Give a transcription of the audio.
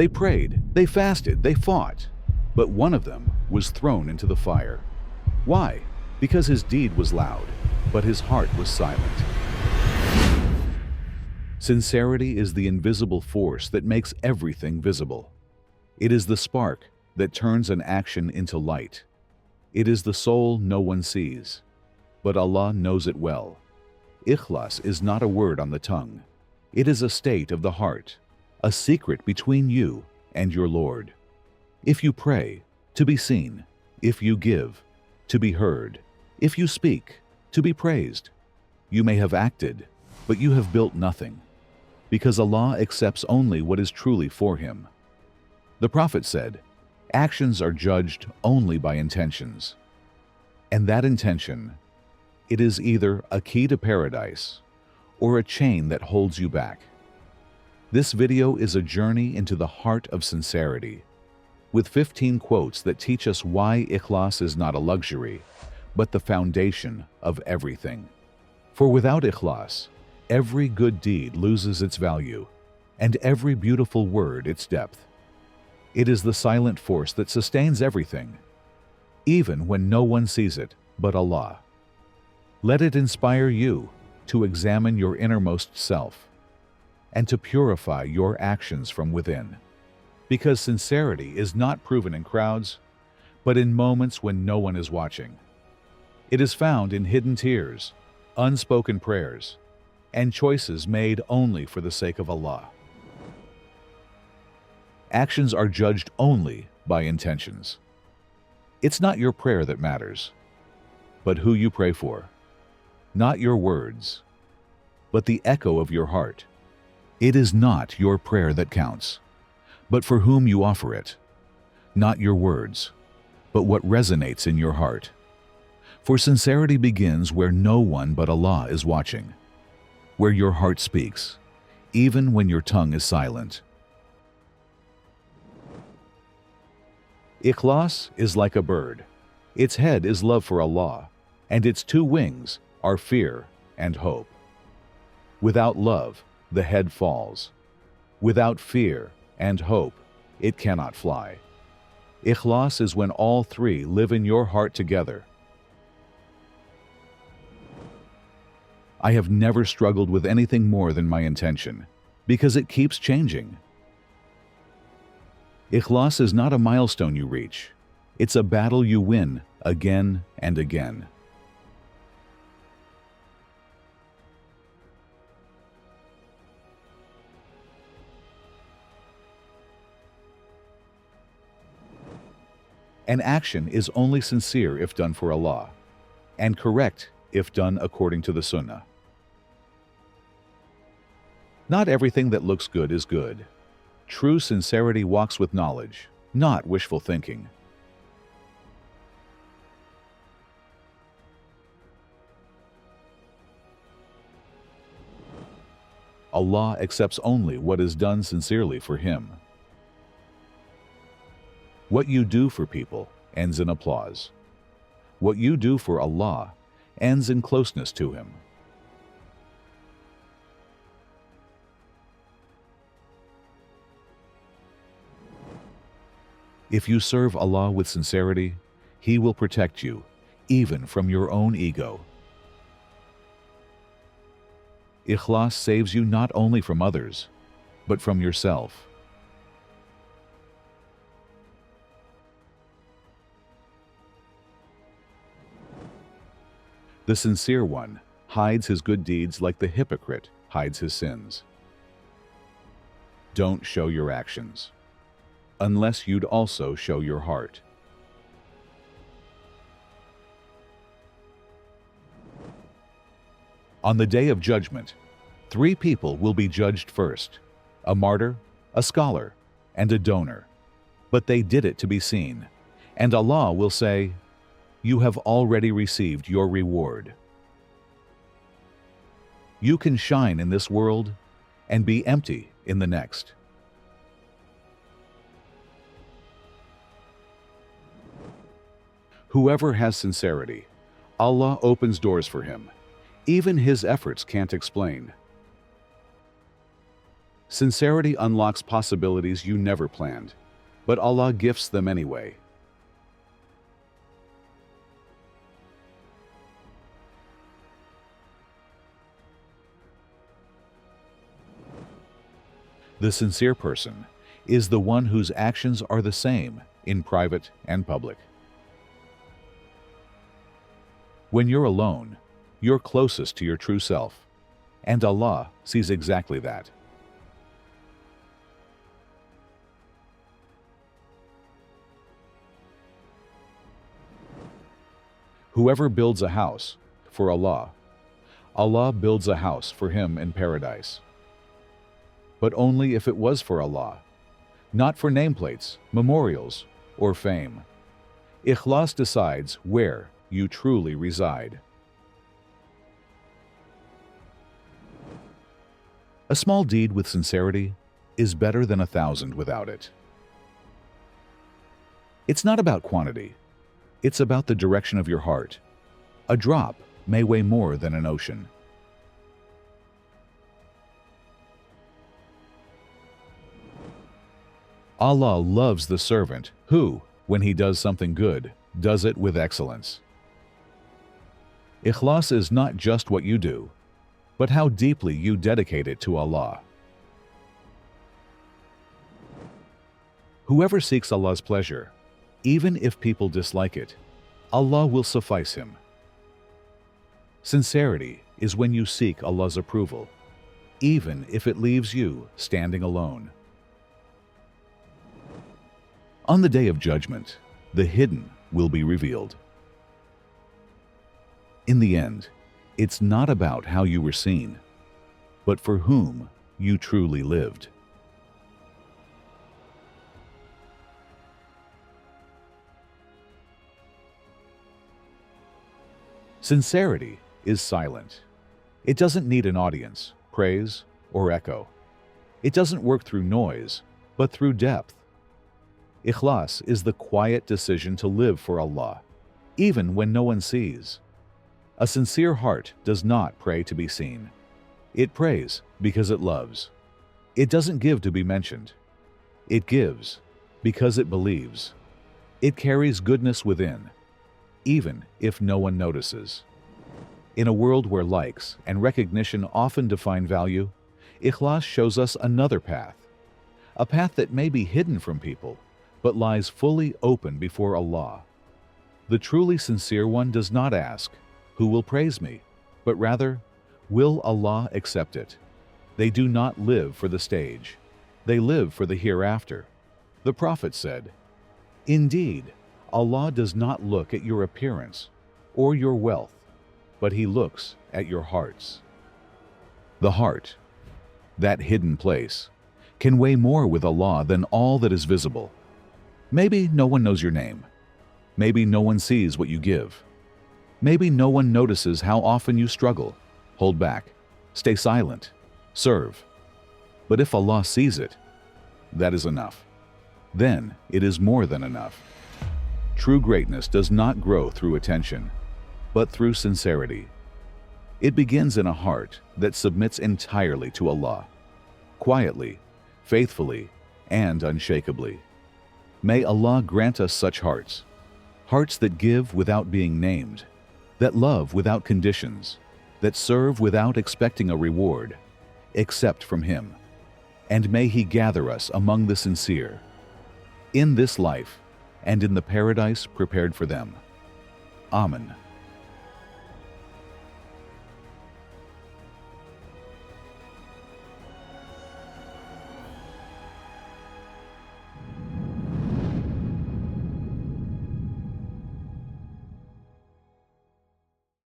They prayed, they fasted, they fought, but one of them was thrown into the fire. Why? Because his deed was loud, but his heart was silent. Sincerity is the invisible force that makes everything visible. It is the spark that turns an action into light. It is the soul no one sees, but Allah knows it well. Ikhlas is not a word on the tongue. It is a state of the heart, a secret between you and your Lord. If you pray, to be seen. If you give, to be heard. If you speak, to be praised. You may have acted, but you have built nothing, because Allah accepts only what is truly for Him. The Prophet said, actions are judged only by intentions. And that intention, it is either a key to paradise or a chain that holds you back. This video is a journey into the heart of sincerity, with 15 quotes that teach us why Ikhlas is not a luxury, but the foundation of everything. For without Ikhlas, every good deed loses its value, and every beautiful word its depth. It is the silent force that sustains everything, even when no one sees it but Allah. Let it inspire you to examine your innermost self and to purify your actions from within. Because sincerity is not proven in crowds, but in moments when no one is watching. It is found in hidden tears, unspoken prayers, and choices made only for the sake of Allah. Actions are judged only by intentions. It's not your prayer that matters, but who you pray for. Not your words, but the echo of your heart. It is not your prayer that counts, but for whom you offer it. Not your words, but what resonates in your heart. For sincerity begins where no one but Allah is watching, where your heart speaks, even when your tongue is silent. Ikhlas is like a bird. Its head is love for Allah, and its two wings are fear and hope. Without love, the head falls. Without fear and hope, it cannot fly. Ikhlas is when all three live in your heart together. I have never struggled with anything more than my intention, because it keeps changing. Ikhlas is not a milestone you reach. It's a battle you win again and again. An action is only sincere if done for Allah, and correct if done according to the Sunnah. Not everything that looks good is good. True sincerity walks with knowledge, not wishful thinking. Allah accepts only what is done sincerely for Him. What you do for people ends in applause. What you do for Allah ends in closeness to Him. If you serve Allah with sincerity, He will protect you, even from your own ego. Ikhlas saves you not only from others, but from yourself. The sincere one hides his good deeds like the hypocrite hides his sins. Don't show your actions, unless you'd also show your heart. On the day of judgment, 3 people will be judged first: a martyr, a scholar, and a donor. But they did it to be seen, and Allah will say, "You have already received your reward." You can shine in this world and be empty in the next. Whoever has sincerity, Allah opens doors for him, even his efforts can't explain. Sincerity unlocks possibilities you never planned, but Allah gifts them anyway. The sincere person is the one whose actions are the same in private and public. When you're alone, you're closest to your true self, and Allah sees exactly that. Whoever builds a house for Allah, Allah builds a house for him in paradise. But only if it was for Allah, not for nameplates, memorials, or fame. Ikhlas decides where you truly reside. A small deed with sincerity is better than 1,000 without it. It's not about quantity. It's about the direction of your heart. A drop may weigh more than an ocean. Allah loves the servant who, when he does something good, does it with excellence. Ikhlas is not just what you do, but how deeply you dedicate it to Allah. Whoever seeks Allah's pleasure, even if people dislike it, Allah will suffice him. Sincerity is when you seek Allah's approval, even if it leaves you standing alone. On the day of judgment, the hidden will be revealed. In the end, it's not about how you were seen, but for whom you truly lived. Sincerity is silent. It doesn't need an audience, praise, or echo. It doesn't work through noise, but through depth. Ikhlas is the quiet decision to live for Allah, even when no one sees. A sincere heart does not pray to be seen. It prays because it loves. It doesn't give to be mentioned. It gives because it believes. It carries goodness within, even if no one notices. In a world where likes and recognition often define value, Ikhlas shows us another path, a path that may be hidden from people, but lies fully open before Allah. The truly sincere one does not ask, "Who will praise me?" but rather, "Will Allah accept it?" They do not live for the stage. They live for the hereafter. The Prophet said, "Indeed, Allah does not look at your appearance or your wealth, but He looks at your hearts." The heart, that hidden place, can weigh more with Allah than all that is visible. Maybe no one knows your name. Maybe no one sees what you give. Maybe no one notices how often you struggle, hold back, stay silent, serve. But if Allah sees it, that is enough. Then it is more than enough. True greatness does not grow through attention, but through sincerity. It begins in a heart that submits entirely to Allah, quietly, faithfully, and unshakably. May Allah grant us such hearts, hearts that give without being named, that love without conditions, that serve without expecting a reward, except from Him. And may He gather us among the sincere, in this life and in the paradise prepared for them. Amen.